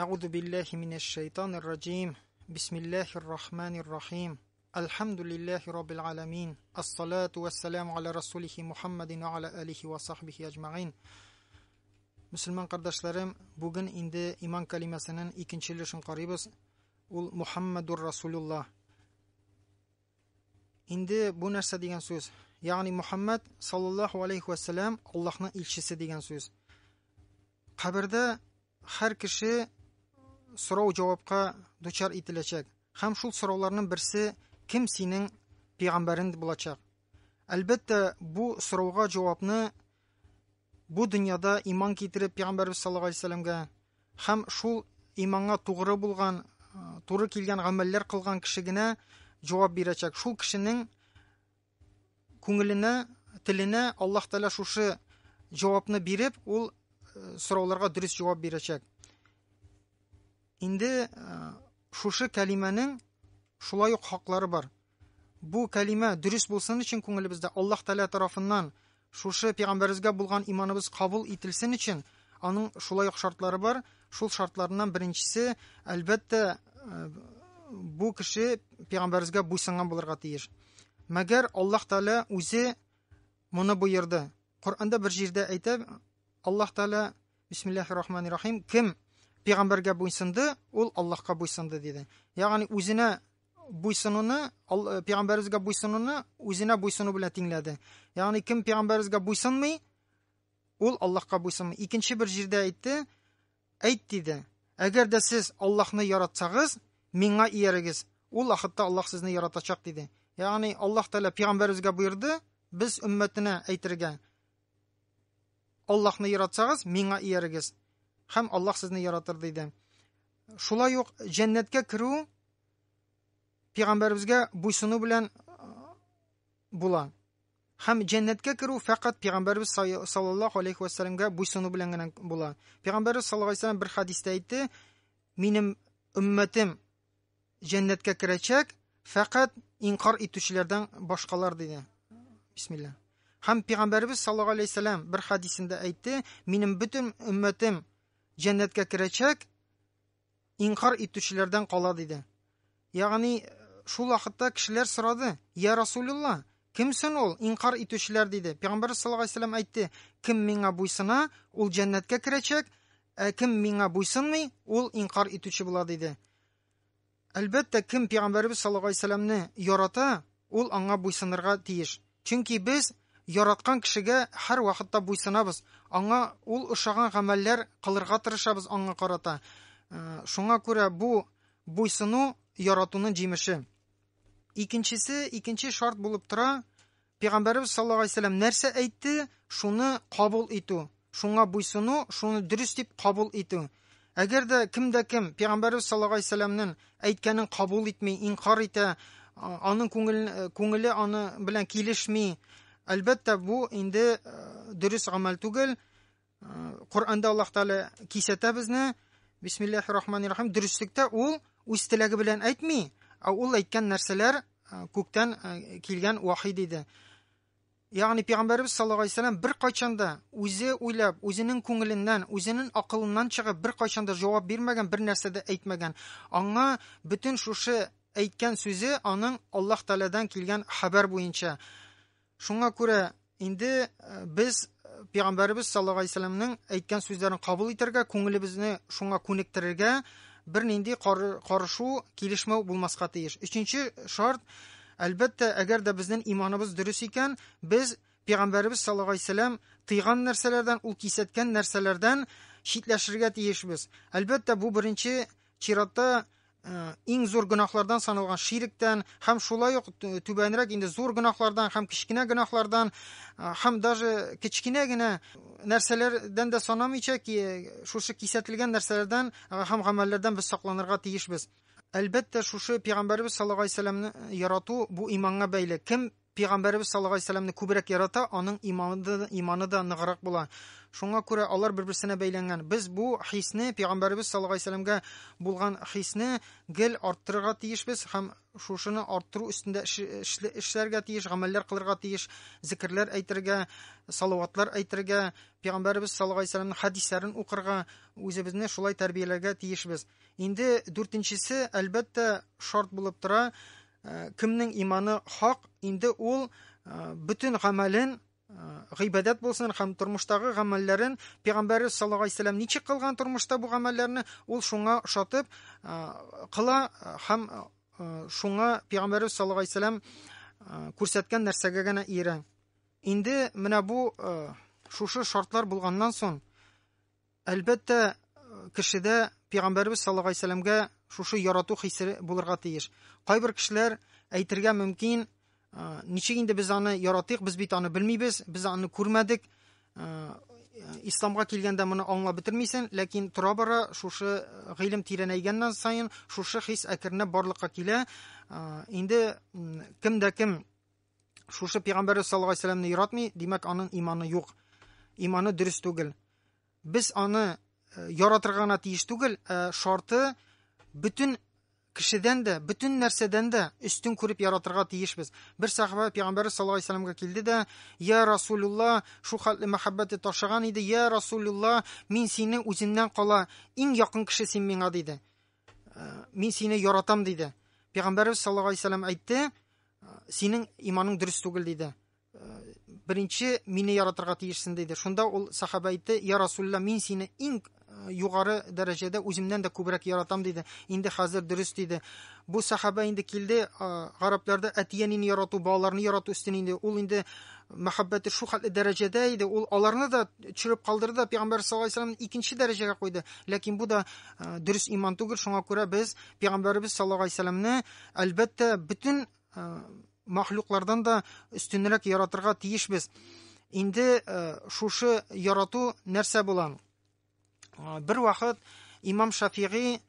Euzu billahi mineşşeytanirracim. Bismillahirrahmanirrahim. Elhamdülillahi rabbil alamin. Essalatu vesselamu ala rasulihi Muhammedin ve ala alihi ve sahbihi ecmaîn. Müslüman kardeşlerim, bugün indi iman kelimesinin ikincilisini qarıyız. Ul Muhammedur Rasulullah. Indi bu narsa degan söz. Yani Muhammed sallallahu aleyhi ve sellem Allah'ın elçisi degan söz. Kabirde her kişi so'rov javobga duchor etilajak. Ham shu so'rovlarning birisi kim sening payg'ambaring bo'lajak. Albatta bu so'rovga javobni bu dunyoda iymon keltirib payg'ambarimiz sallallohu alayhi vasallamga ham shu iymonga to'g'ri bo'lgan, to'g'ri kelgan amallar qilgan kishigina javob berajak. Shu kishining ko'nglini, tilini Alloh taolo shu javobni berib, u so'rovlarga durust javob berajak. Endi shu kalimaning shulay haqlari bor. Bu kalima durust bo'lsin uchun ko'nglimizda Alloh taolo tomonidan shu payg'ambarimizga bo'lgan iymonimiz qabul etilsin uchun uning shulay shartlari bor. Shu shartlardan birinchisi albatta bu kishi payg'ambarimizga bo'ysungan bo'larga tiyir. Magar Alloh taolo o'zi buni buyurdi. Qur'onda bir yerda aytib, Alloh taolo Bismillahirrohmanirrohim, kim payg'ambarga bo'ysundi, ul Allohga bo'ysundi dedi. Ya'ni o'zina bo'ysununi, payg'ambarimizga bo'ysununi o'zina bo'ysunu bilan tingladi. Ya'ni kim payg'ambarimizga bo'ysunmay, ul Allohga bo'ysunmay. Ikkinchi bir yerda ayt dedi. Agarda siz Allohni yaratsangiz, menga erigiz. Ul oxirda Alloh sizni yaratacak dedi. Ya'ni Alloh taolo payg'ambarimizga buyurdi, biz ummatini aytirgan. Allohni yaratsangiz, menga erigiz. Ham Alloh sizni yaratir dedi. Shulay yo'q, jannatga kiruv payg'ambarimizga bo'ysunu bilan bo'la. Ham jannatga kiruv faqat payg'ambarimiz sallallohu alayhi vasallamga bo'ysunu bilan bo'la. Payg'ambarimiz sallallohu alayhi vasallam bir hadisda aytdi, mening ummatim jannatga kirajak faqat inkor etuvchilardan boshqalar dedi. Bismillah. Ham payg'ambarimiz sallallohu alayhi vasallam bir hadisida aytdi, mening butun ummatim jannatga kirajak, inkor etuvchilardan qoladi dedi. Ya'ni shu vaqtda kishilar so'radi, "Ya Rasululloh, kimsin ol inkor etuvchilar?" dedi. Payg'ambar sallallohu alayhi vasallam aytdi, "Kim menga bo'ysuna, ul jannatga kirajak, kim menga bo'ysunmay, ul inkor etuvchi bo'ladi" dedi. Albatta kim payg'ambarimiz sallallohu alayhi vasallamni yarata, ul anga bo'ysunirga tegish. Chunki biz yaratgan kishiga har vaqtda bo'ysunamiz. Anga ul o'xshagan amallar qilirga tirishamiz anga qarata. Shunga ko'ra bu bo'ysunu yaratuvning jimishi. Ikkinchi shart bo'lib tura, payg'ambarimiz sallallohu alayhi vasallam narsa aytdi, shuni qabul etu. Shunga bo'ysunu, shuni durust deb qabul etu. Agarda kim payg'ambarimiz sallallohu alayhi vasallamning aytganini qabul etmay, inkor eta, uning ko'ngli uni bilan kelishmay, albatta bu endi durust amal tugul. Qur'onda Alloh taolo kesata bizni. Bismillahirrohmanirrohim. Durustlikda u o'z tilagi bilan aytmay, u aytgan narsalar ko'kdan kelgan vahiy dedi. Ya'ni payg'ambarimiz sallallohu alayhi vasallam bir qachonda o'zi o'ylab, o'zining ko'nglidan, o'zining aqlidan chiqib bir qachonda javob bermagan, bir narsada aytmagan. Anga butun shu aytgan so'zi uning Alloh taoladan kelgan xabar bo'yicha. Shunga ko'ra endi biz payg'ambarimiz sallallohu alayhi vasallamning aytgan so'zlarini qabul etarga, ko'nglimizni shunga ko'niktirarga bir nindi qarashuv, kelishmoq bo'lmasqa tegish. Uchinchi shart, albatta agarda bizning iymonimiz durust ekan, biz payg'ambarimiz sallallohu alayhi vasallam tiygan narsalardan, u kesatgan narsalardan chetlashirga tegishmiz. Albatta bu birinchi chiratda eng zo'r gunohlardan sanalgan shirkdan, ham shulay tubanroq endi zo'r gunohlardan, ham kichkina gunohlardan, ham даже kichkinagina narsalardan da sanamaychaki, shu kesatilgan narsalardan, ham amallardan biz saqlanirga tegishmiz. Albatta shu payg'ambarimiz sallallohu alayhi vasallamni yaratuv bu iymonga bog'liq. Kim payg'ambarimiz sallallohu alayhi vasallamni ko'proq yarata, uning iymonida nig'roq bo'ladi. Шуңа күрә алар бер-берсенә бәйләнгән. Без бу хисне, Пәйгамбәрбез саллаллаһу алейһи вәсәләмгә булган хисне гел арттырырга тиешбез һәм шушыны арттыру өстендә эшләргә тиеш, гамәлләр кылырга тиеш, зикрләр әйтергә, салаватлар әйтергә, Пәйгамбәрбез саллаллаһу алейһи вәсәләмнең хадисләрен укырга, үзебезне шулай тәрбияләргә тиешбез. Инде дүртенчесе, әлбәттә, шарт булып тора, кемнең иманы хак, инде ул bütün гамәлен, гыйбадат булсын һәм тормыштагы гамәлләрен Пәйгамбәрбез саллаллаһу алейһи вәсәләм ничек кылган тормышта бу гамәлләрне ул шуңа ошатып кыла һәм шуңа Пәйгамбәрбез саллаллаһу алейһи вәсәләм күрсәткән нәрсәгә генә ире. Инде менә бу шушы шартлар булганнан соң, әлбәттә, кешедә Пәйгамбәрбез саллаллаһу алейһи вәсәләмгә шушы ярату хисе булырга тиеш. Кайбер кешеләр әйтергә мөмкин, ничек инде без аны яратыйк, без бит аны белмибез, без аны күрмәдек. Исламга килгәндә моны аңлап бетермисең, ләкин тора-бара шушы гыйлем тирәнәйгәннән саен шушы хис әкренләп барлыкка килә. Инде кемдә кем шушы Пәйгамбәрбез саллаллаһу алейһи вәсәләмне яратмый, димәк аның иманы юк. Иманы дөрес түгел. Без аны яратырга гына тиеш түгел, шарты bütün кешедән дә, bütün нәрсәдән дә өстен күреп яратырга тиешбез. Бер сахаба Пәйгамбәрбез саллаллаһу алейһи вәсәләмгә килде дә: "Я Расулулла, шу хәтле мәхәббәте ташыган иде. Я Расулулла, мин сине үземнән кала иң якын кеше син миңа" диде. "Мин сине яратам" диде. Пәйгамбәрбез саллаллаһу алейһи вәсәләм әйтте: "Синең иманың дөрес түгел" диде. "Беренче мине яратырга тиешсең" диде. Шунда ул сахаба әйтте: "Я Расулулла, мин сине иң югары дәрәҗәдә үземнән дә күбрәк яратам" диде. Инде хәзер дөрес диде. Бу сахаба инде килде, гарапларда әтиянин ярату, балаларны ярату өстен инде. Ул инде мәхәббәте шу хәтле дәрәҗәдә иде. Ул аларны да төшереп калдырды, Пәйгамбәр саллаллаһу алейһи вәсәләмне икенче дәрәҗәгә куйды. Ләкин бу да дөрес иман түгел. Шуңа күрә без Пәйгамбәрбез саллаллаһу алейһи вәсәләмне әлбәттә bütün мәхлуклардан да өстенрәк яратырга тиешбез. Инде шушы ярату нәрсә була? Бер вакыт Имам Шафиғи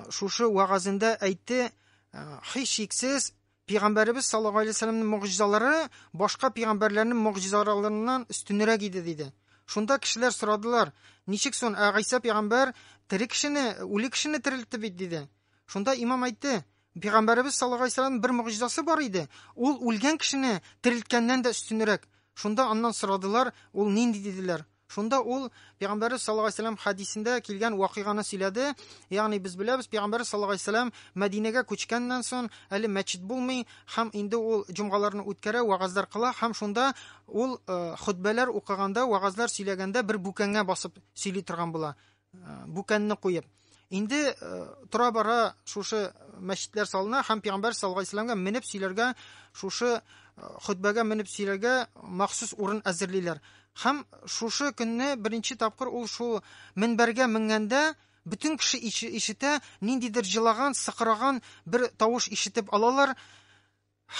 шушы вагазында әйтте: "Һич шиксез Пәйгамбәрбез саллаллаһу алейһи вәсәләмнең мугъҗизалары башка пәйгамбәрләрнең мугъҗизаларыннан өстенрәк иде" диде. Шунда кешеләр сорадылар: "Ничек соң, Гыйса пәйгамбәр тере кешене, үле кешене терелтте бит" диде. Шунда имам әйтте: "Пәйгамбәрбез саллаллаһу алейһи вәсәләмнең бер мугъҗизасы бар иде. Ул үлгән кешене терелткәннән дә өстенрәк." Шунда аннан сорадылар: "Ул нинди?" диделәр. Шунда ул Пәйгамбәрбез саллаллаһу алейһи вәсәләм хадисендә килгән вакыйганы сөйләде. Ягъни без беләбез, Пәйгамбәрбез саллаллаһу алейһи вәсәләм Мәдинәгә күчкәннән соң әле мәчет булмый, һәм инде ул җомгаларны үткәрә, вагазлар кыла, һәм шунда ул хутбәләр укыганда, вагазлар сөйләгәндә бер бүкәнгә басып сөйли торган була. Бүкәнне куеп. Инде тора-бара шушы мәчетләр салына, һәм Пәйгамбәр саллаллаһу алейһи вәсәләмгә менеп сөйләргә, шушы хутбәгә менеп сөйләргә махсус урын әзерлиләр. Һәм шушы көнне беренче тапкыр ул шул минбәргә менгәндә bütün кеше ишетә, ниндидер җылаган, сыкыраган бер тавыш ишетеп алалар.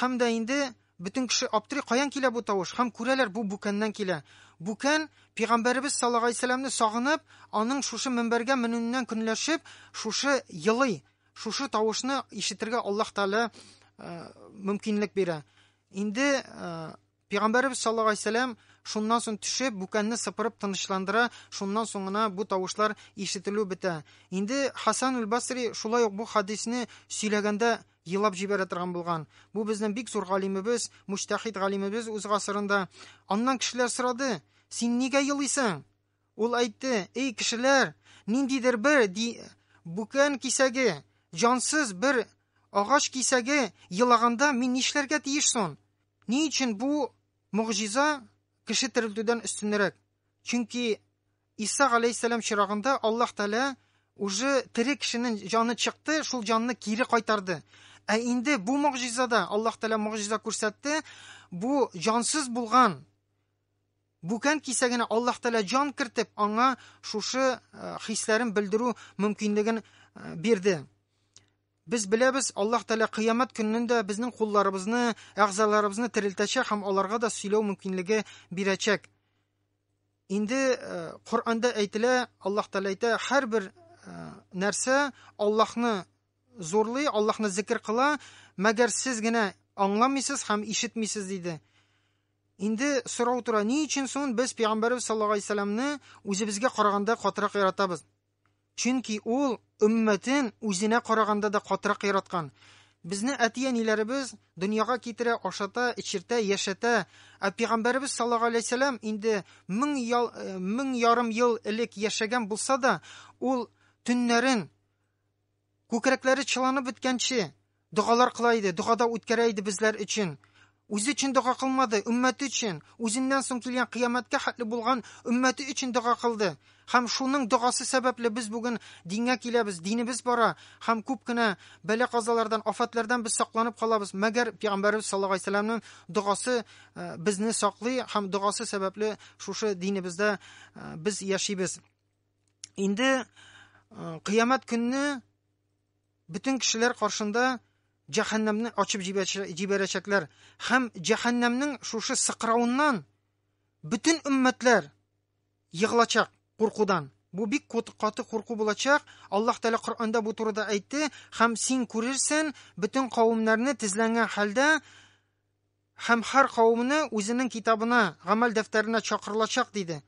Һәм дә инде bütün кеше аптырый, каян килә бу тавыш? Һәм күрәләр, бу бүкәннән килә. Бүкән Пәйгамбәрбез саллаллаһу алейһи вәсәләмне сагынып, аның шушы минбәргә менүеннән көнләшеп, шушы елый, шушы тавышны ишетергә Аллаһ Тәгалә мөмкинлек бирә. Инде Пәйгамбәрбез саллаллаһу алейһи вәсәләм шуннан соң төшеп, бүкәнне сыпырып тынычландыра, шуннан соңына бу тавышлар ишетелү бетә. Инде Хасан аль-Басри шулай ук бу хадисне сөйләгәндә елап җибәрә торган булган. Бу безнең бик зур галимебез, муҗтәһид галимебез үз гасырында. Аннан кешеләр сорады: "Син нигә елыйсың?" Ул әйтте: "Эй кешеләр, ниндидер бер бүкән кисәге, җансыз бер агач кисәге елаганда мин нишләргә тиеш соң? Ни өчен бу мугъҗиза кеше терелтүдән өстенрәк? Чөнки Иса алейһиссалам чирагында Аллаһ Тәгалә уже тере кешенең җаны чыкты, шул җанны кире кайтарды. Ә инде бу мугъҗизада Аллаһ Тәгалә мугъҗиза күрсәтте, бу җансыз булган бүкән кисәгенә Аллаһ Тәгалә җан кертеп, аңа шушы хисләрен белдерү мөмкинлеген бирде. Без беләбез, Аллаһ Тәгалә кыямәт көнендә безнең кулларыбызны, әгъзаларыбызны терелтәчәк һәм аларга да сөйләү мөмкинлеге бирәчәк. Инде Коръәндә әйтелә, Аллаһ Тәгалә әйтә, һәрбер нәрсә Аллаһны зурлый, Аллаһны зикр кыла, мәгәр сез генә аңламыйсыз һәм ишетмисез диде. Инде сорау тора, ни өчен соң без Пәйгамбәрбез саллаллаһу алейһи вәсәлләмне үзебезгә караганда катырак яратабыз? Чөнки ул өммәтен үзенә караганда да катырак яраткан. Безне әти-әниләребез дөньяга китерә, ашата, эчертә, яшәтә. Пәйгамбәрбез саллаллаһу алейһи вәсәлләм инде 1000 ел элек яшәгән булса да, ул төннәрен күкрәкләре чыланып беткәнче дугалар кыла иде, дугада үткәрә иде безләр өчен. Үзе өчен дуга кылмады, өммәте өчен, үзеннән соң килгән кыямәткә хәтле булган өммәте өчен дуга кылды. Һәм шуның дугасы сәбәпле без бүген дингә киләбез, динебез бара, һәм күп кенә бәла-казалардан, афатлардан без сакланып калабыз. Мәгәр Пәйгамбәрбез саллаллаһу алейһи вәсәлләмнең дугасы безне саклый, һәм дугасы сәбәпле шушы динебездә без яшибез. Инде кыямәт көнне bütün кешеләр каршында җәһәннәмне ачып җибәрәчәкләр. Һәм җәһәннәмнең шушы сыкрауыннан bütün өммәтләр йыгылачак куркудан. Бу бик каты курку булачак. Аллаһ Тәала Коръәндә бу турыда әйтте. Һәм син күрерсең, bütün кавымнарны тезләнгән хәлдә, һәм һәр кавымны үзенең китабына, гамәл дәфтәренә чакырылачак диде.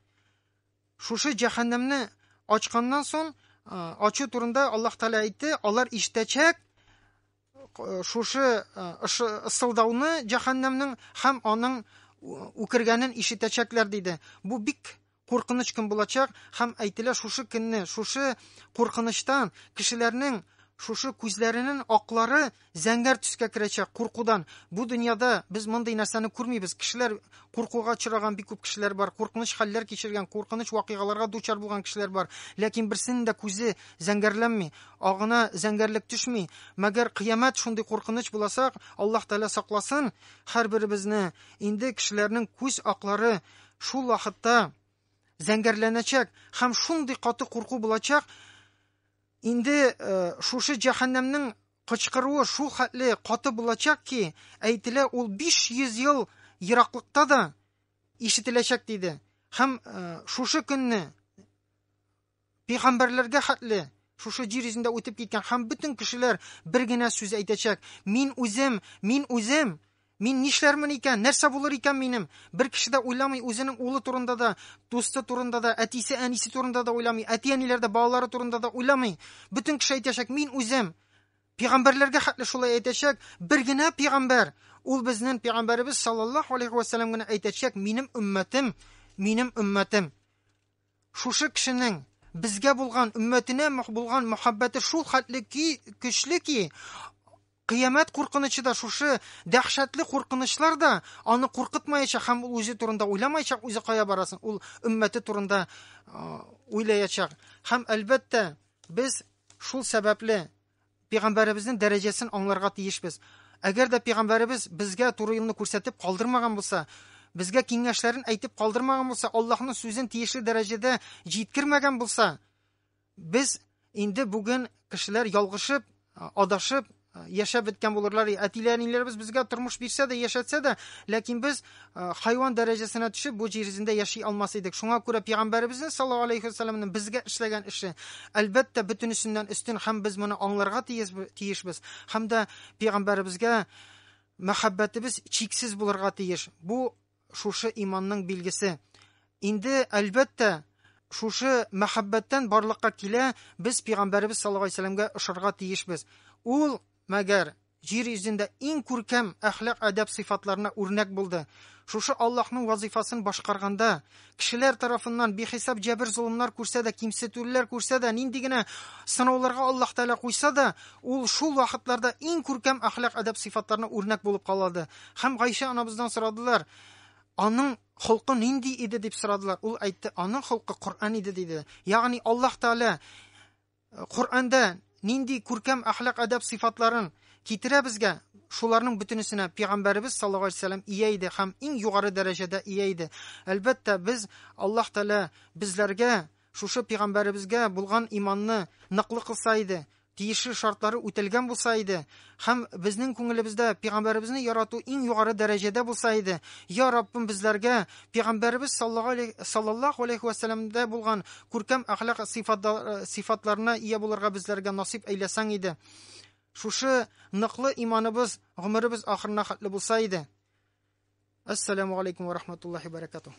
Шушы җәһәннәмне ачканнан соң ачу турында Аллаһ Тәала әйтте, алар ишетәчәк шушы ысылдауны җәһәннәмнең һәм аның үкергәнен ишетәчәкләр диде. Бу бик куркыныч көн булачак, һәм әйтелә шушы көнне, шушы куркынычтан кешеләрнең шушы күзләренең аклары зәңгәр төскә керәчәк куркудан. Бу дөньяда без мондый нәрсәне күрмибез. Кешеләр куркуга очраган бик күп кешеләр бар, куркыныч хәлләр кичергән, куркыныч вакыйгаларга дучар булган кешеләр бар. Ләкин берсенең дә күзе зәңгәрләнми, агына зәңгәрлек төшми. Мәгәр кыямәт шундый куркыныч буласак, Аллаһ Тәала сакласын һәрберебезне. Инде кешеләрнең күз аклары шул вакытта зәңгәрләнәчәк һәм шундый каты курку булачак. Инде шушы җәһәннәмнең кычкыруы шул хәтле каты булачак ки, әйтелә, ул 500 ел ераклыкта да ишетеләчәк диде. Һәм шушы көнне пәйгамбәрләргә хәтле шушы җир йөзендә үтеп киткән һәм bütün кешеләр бер генә сүз әйтәчәк: мин үзем, мин нишләрмен икән, нәрсә булыр икән минем? Бер кеше дә уйламый, үзенең улы турында да, дусты турында да, әтисе, әнисе турында да уйламый, әти-әниләр дә балалары турында да уйламый. Bütün кеше әйтәчәк: мин үзем. Пәйгамбәрләргә хәтле шулай әйтәчәк. Бер генә пәйгамбәр, ул безнең пәйгамбәрбез саллаллаһу алейһи вәсәлләм генә әйтәчәк: минем өммәтем. Шушы кешенең безгә булган, өммәтенә булган мөхәббәте шул хәтле көчле ки, кыямәт куркынычы да, шушы дәһшәтле куркынычлар да аны куркытмаячак һәм ул үзе турында уйламаячак, үзе кая барасын, ул өммәте турында уйлаячак. Һәм әлбәттә без шул сәбәпле пәйгамбәребезнең дәрәҗәсен аңларга тиешбез. Әгәр дә пәйгамбәребез безгә туры юлны күрсәтеп калдырмаган булса, безгә киңәшләрен әйтеп калдырмаган булса, Аллаһның сүзен тиешле дәрәҗәдә җиткермәгән булса, без инде бүген кешеләр ялгышып, адашып яшәп беткән булырлар. Әтиләребез безгә тормыш бирсә дә, яшәтсә дә, ләкин без хайван дәрәҗәсенә төшеп бу җир йөзендә яши алмас идек. Шуңа күрә пәйгамбәребезнең саллаллаһу алейһи вәсәлләмнең безгә эшләгән эше әлбәттә бөтенесеннән өстен, һәм без моны аңларга тиешбез. Һәм дә пәйгамбәребезгә мәхәббәтебез чиксез булырга тиеш. Бу шушы иманның билгесе. Инде әлбәттә шушы мәхәббәттән барлыкка килә, без пәйгамбәребез саллаллаһу алейһи вәсәлләмгә ышарга тиешбез. Ул мәгәр җир йөзендә иң күркәм әхлак әдәп сыйфатларына үрнәк булды. Шушы Аллаһның вазифасын башкарганда кешеләр тарафыннан бихисап җәбер зулымнар күрсә дә, кимсетүләр күрсә дә, нинди генә сынауларга Аллаһ Тәала куйса да, ул шул вакытларда иң күркәм әхлак әдәп сыйфатларына үрнәк булып калды. Һәм Гайша анабыздан сорадылар: аның холкы нинди иде дип сорадылар. Ул әйтте: аның холкы Коръән иде диде. Ягъни Аллаһ Тәала Коръәндә нинди күркәм әхлак әдәп сыйфатларын китерә безгә, шуларның бөтенесенә пәйгамбәребез саллаллаһу алейһи вәсәлләм ия иде һәм иң югары дәрәҗәдә ия иде. Әлбәттә без Аллаһ Тәала безләргә шушы пәйгамбәребезгә булган иманны ныклы кылса иде, тиешле шартлары үтәлгән булса иде, һәм безнең күңелебездә пәйгамбәребезне ярату иң югары дәрәҗәдә булса иде, я Раббым, безләргә пәйгамбәребез саллаллаһу алейһи вәсәлләмдә булган күркәм әхлак сыйфатларына ия булырга безләргә насип әйләсәң иде. Шушы ныклы иманыбыз гомеребез ахырына хәтле булса иде. Ассаламу алейкум ва рахматуллахи ва баракатух.